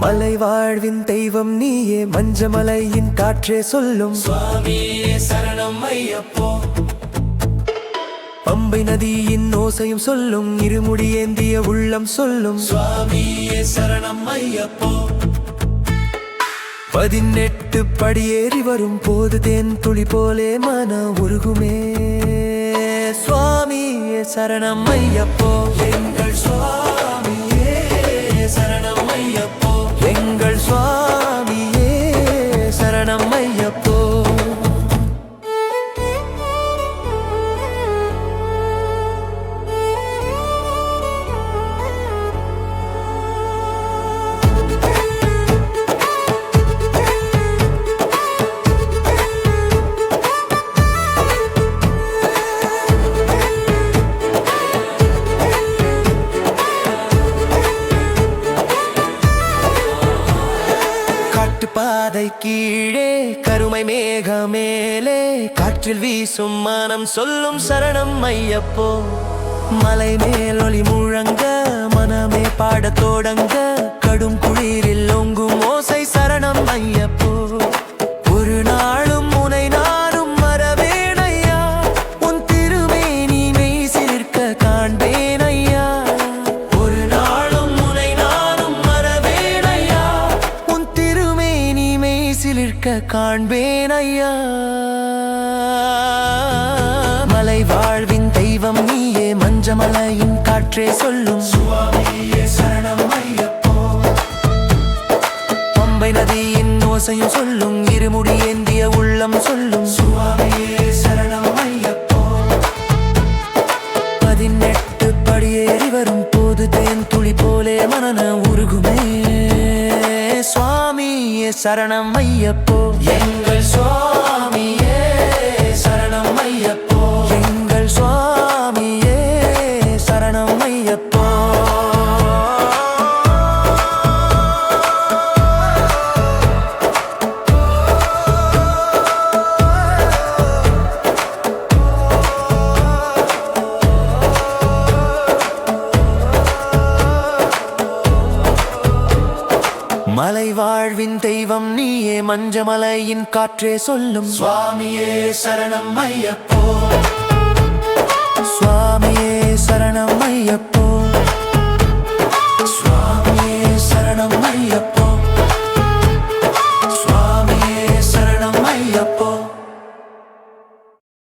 மலை வாழ்வின் தெய்வம் நீயே, மஞ்சமலையின் காற்றே சொல்லும் சுவாமியே சரணம் ஐயப்போ. பம்பை நதியின் ஓசையும் சொல்லும், இருமுடி ஏந்திய உள்ளம் சொல்லும் சுவாமியே சரணம் ஐயப்போ. 18 படியேறி வரும் போது தேன் துளி போலே மன உருகுமே. சுவாமியே சரணம் ஐயப்போ. எங்கள் சுவாமியே சரணம் ஐயப்போ. எங்கள் சுவாமியே சரணம் ஐயப்போ. பாதை கீழே கருமை மேக மேலே, காற்றில் வீசும் மனம் சொல்லும் சரணம் ஐயப்போ. மலை மேல் ஒளி முழங்க மனமே பாடத் தொடங்க, கடும் குளிரில் ஒங்கும் ஓசை சரணம் ஐயப்போ. ஒரு நாளும் உனை நானும் மறவேன் ஐயா, உன் திருமேனி மெய் சிலிர்க்க காண்பேன் ஐயா. ஒரு நாளும் உனை நானும் மறவேன் ஐயா, உன் திருமேனி மெய் சிலிர்க்க காண்பேன் ஐயா. மலை வாழ்வின் தெய்வம் நீயே, மஞ்சமலையின் காற்றே சொல்லும் சுவாமியே சரணம் ஐயப்போ. பம்பை நதியின் ஓசையும் சொல்லும், இருமுடி ஏந்திய உள்ளம் சொல்லும் சுவாமியே சரணம் ஐயப்போ. 18 படியேறி வரும் போது தேன் துளி போலே மனன உருகுமே. சுவாமியே சரணம் ஐயப்போ. எங்கள் சுவாமியே சரணம் ஐயப்போ. எங்கள் சுவாமியே சரணம் ஐயப்போ. மலை வாழ்வின் தெய்வம் நீயே, மஞ்சமலையின் காற்றே சொல்லும் சுவாமியே சரணம் ஐயப்போ. சுவாமியே சரணம் ஐயப்போ.